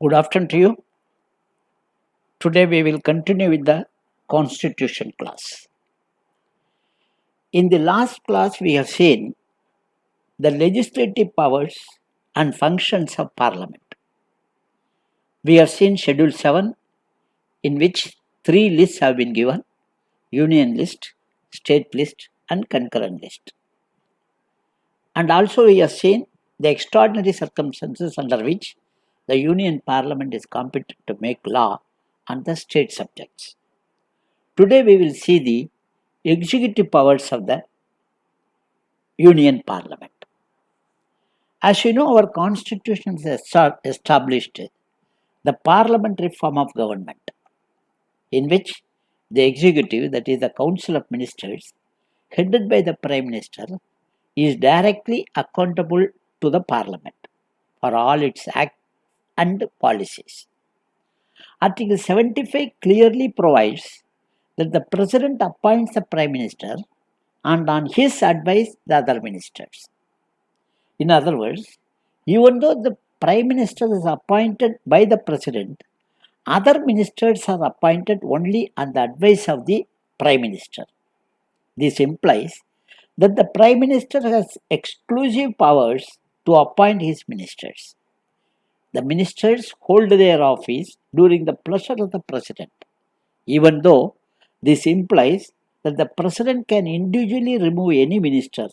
Good afternoon to you. Today we will continue with the Constitution class. In the last class, we have seen the legislative powers and functions of Parliament. We have seen Schedule 7, in which three lists have been given: Union list, State list, and concurrent list. And also, we have seen the extraordinary circumstances under which the Union Parliament is competent to make law on the state subjects. Today, we will see the executive powers of the Union Parliament. As you know, our Constitution has established the parliamentary form of government, in which the executive, that is the Council of Ministers, headed by the Prime Minister, is directly accountable to the Parliament for all its acts and policies. Article 75 clearly provides that the President appoints the Prime Minister and on his advice the other ministers. In other words, even though the Prime Minister is appointed by the President, other ministers are appointed only on the advice of the Prime Minister. This implies that the Prime Minister has exclusive powers to appoint his ministers. The ministers hold their office during the pleasure of the President, even though this implies that the President can individually remove any minister.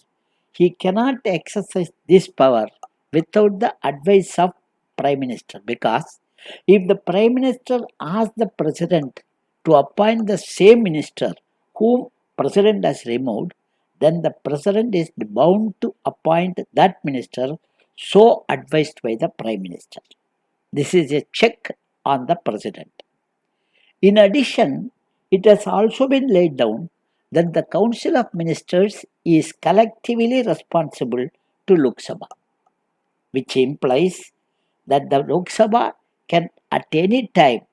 He cannot exercise this power without the advice of Prime Minister, because if the Prime Minister asks the President to appoint the same minister whom President has removed, then the President is bound to appoint that minister so advised by the Prime Minister. This is a check on the President. In addition, it has also been laid down that the Council of Ministers is collectively responsible to Lok Sabha, which implies that the Lok Sabha can at any time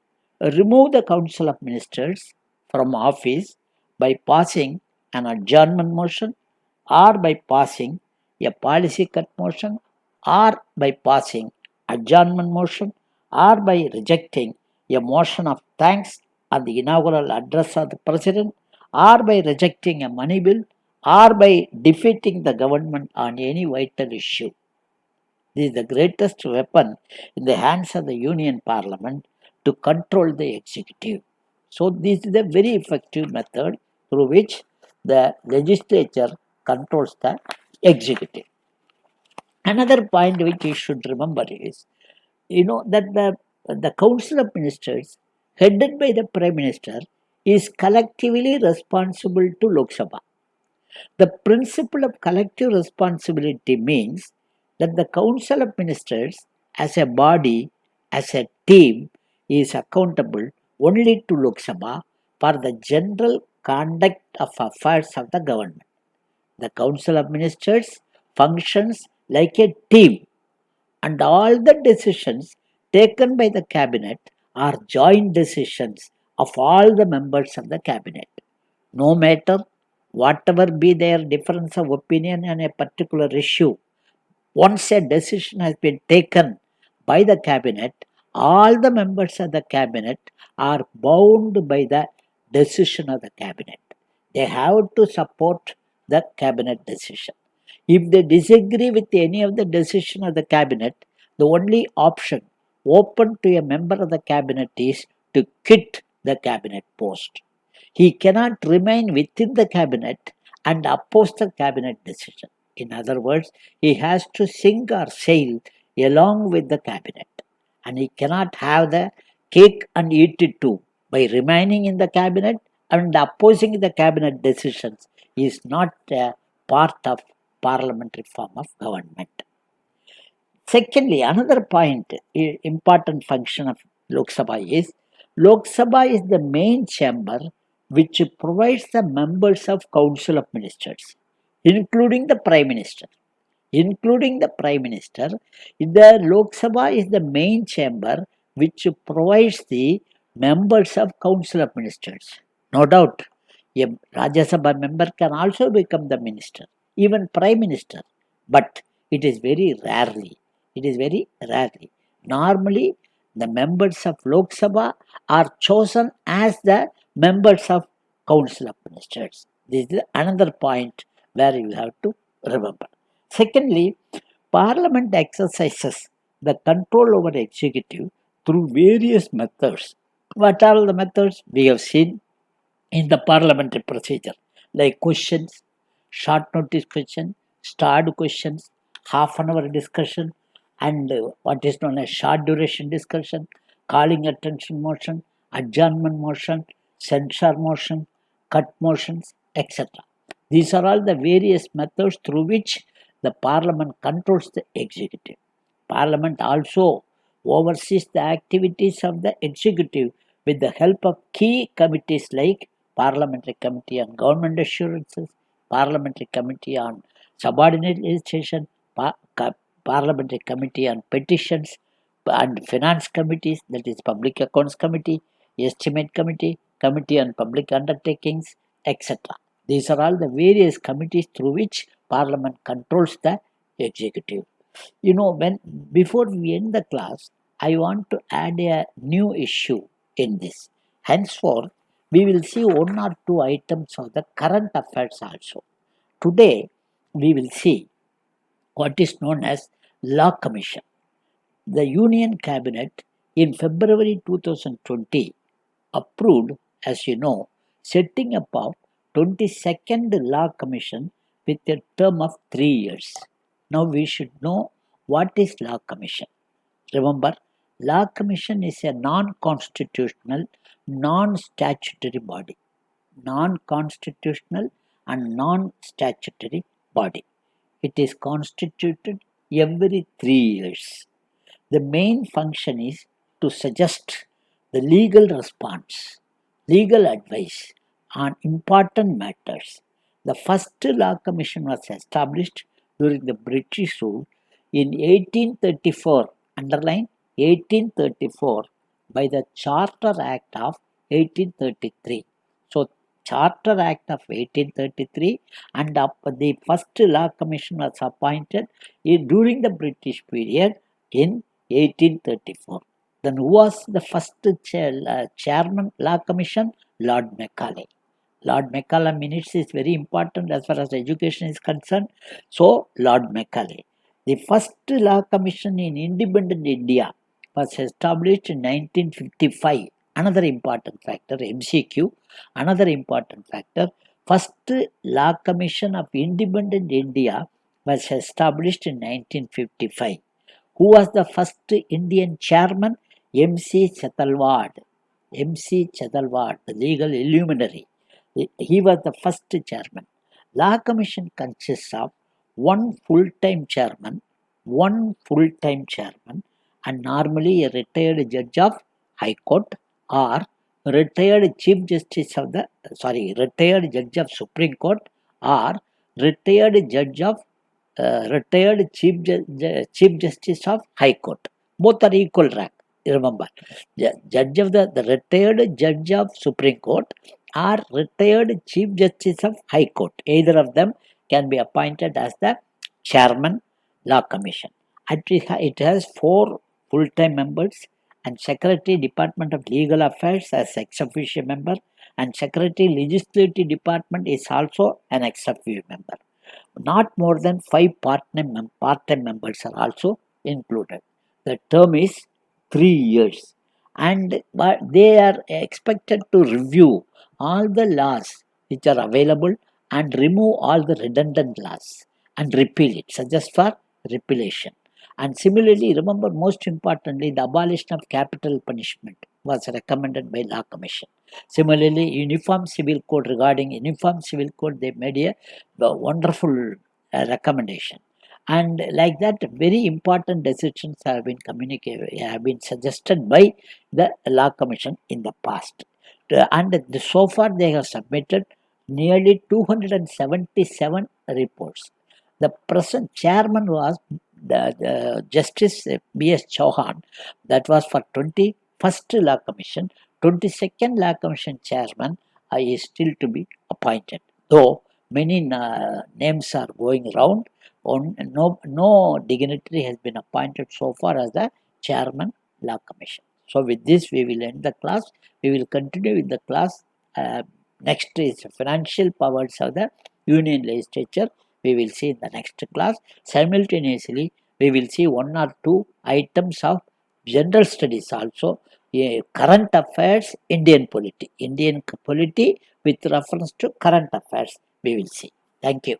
remove the Council of Ministers from office by passing an adjournment motion, or by passing a policy cut motion, or by passing adjournment motion, or by rejecting a motion of thanks on the inaugural address of the President, or by rejecting a money bill, or by defeating the government on any vital issue. This is the greatest weapon in the hands of the Union Parliament to control the executive. So, this is a very effective method through which the legislature controls the executive. Another point which you should remember is, that the Council of Ministers, headed by the Prime Minister, is collectively responsible to Lok Sabha. The principle of collective responsibility means that the Council of Ministers, as a body, as a team, is accountable only to Lok Sabha for the general conduct of affairs of the government. The Council of Ministers functions like a team, and all the decisions taken by the Cabinet are joint decisions of all the members of the Cabinet. No matter whatever be their difference of opinion on a particular issue, once a decision has been taken by the Cabinet, all the members of the Cabinet are bound by the decision of the Cabinet. They have to support the Cabinet decision. If they disagree with any of the decision of the Cabinet, the only option open to a member of the Cabinet is to quit the Cabinet post. He cannot remain within the Cabinet and oppose the Cabinet decision. In other words, he has to sink or sail along with the Cabinet, and he cannot have the cake and eat it too. By remaining in the Cabinet and opposing the Cabinet decisions, he is not a part of parliamentary form of government. Secondly, another point, important function of Lok Sabha is the main chamber which provides the members of Council of Ministers, including the Prime Minister. Including the Prime Minister, the Lok Sabha is the main chamber which provides the members of Council of Ministers. No doubt, a Rajya Sabha member can also become the minister, even Prime Minister, but it is very rarely. Normally, The members of Lok Sabha are chosen as the members of Council of Ministers. This is another point where you have to remember. Secondly, Parliament exercises the control over executive through various methods. What are the methods? We have seen in the parliamentary procedure, like questions, short notice question, starred questions, half an hour discussion, and what is known as short duration discussion, calling attention motion, adjournment motion, censure motion, cut motions, etc. These are all the various methods through which the parliament controls the executive. Parliament also oversees the activities of the executive with the help of key committees like Parliamentary Committee on Government Assurances, Parliamentary Committee on Subordinate Legislation, Parliamentary Committee on Petitions, and Finance Committees, that is Public Accounts Committee, Estimate Committee, Committee on Public Undertakings, etc. These are all the various committees through which Parliament controls the executive. When before we end the class, I want to add a new issue in this. Henceforth, we will see one or two items of the current affairs also. Today, we will see what is known as Law Commission. The Union Cabinet in February 2020 approved, as you know, setting up of 22nd Law Commission with a term of 3 years. Now we should know what is Law Commission. Remember, Law Commission is a non-constitutional, non-statutory body. Non-constitutional and non-statutory body. It is constituted every 3 years. The main function is to suggest the legal response, legal advice on important matters. The first Law Commission was established during the British rule in 1834, underline 1834, by the Charter Act of 1833. So, Charter Act of 1833 and the first Law Commission was appointed during the British period in 1834. Then who was the first chairman Law Commission? Lord Macaulay. Lord Macaulay minutes is very important as far as education is concerned. So, Lord Macaulay. The first Law Commission in independent India was established in 1955. Another important factor, MCQ, another important factor. First Law Commission of independent India was established in 1955. Who was the first Indian chairman? M.C. Chattalwad. M.C. Chattalwad, the legal illuminary. He was the first chairman. Law Commission consists of one full-time chairman, and normally a retired judge of High Court or retired judge of Supreme Court or retired Chief Justice of High Court. Both are equal rank. Remember, the retired judge of Supreme Court or retired Chief Justice of High Court. Either of them can be appointed as the Chairman Law Commission. It has 4 full-time members and Secretary Department of Legal Affairs as ex officio member, and Secretary Legislative Department is also an ex officio member. Not more than 5 part-time members are also included. The term is 3 years, and they are expected to review all the laws which are available and remove all the redundant laws and repeal it, suggest for repealation. And similarly, remember, most importantly, the abolition of capital punishment was recommended by Law Commission. Similarly, Uniform Civil Code, regarding Uniform Civil Code, they made a wonderful recommendation. And like that, very important decisions have been suggested by the Law Commission in the past. And so far, they have submitted nearly 277 reports. The present chairman was the Justice B.S. Chauhan. That was for 21st Law Commission. 22nd Law Commission chairman is still to be appointed. Though many names are going around, no dignitary has been appointed so far as the chairman Law Commission. So with this we will end the class. We will continue with the class. Next is financial powers of the Union Legislature. We will see in the next class. Simultaneously, we will see one or two items of general studies also. Current affairs, Indian polity with reference to current affairs we will see. Thank you.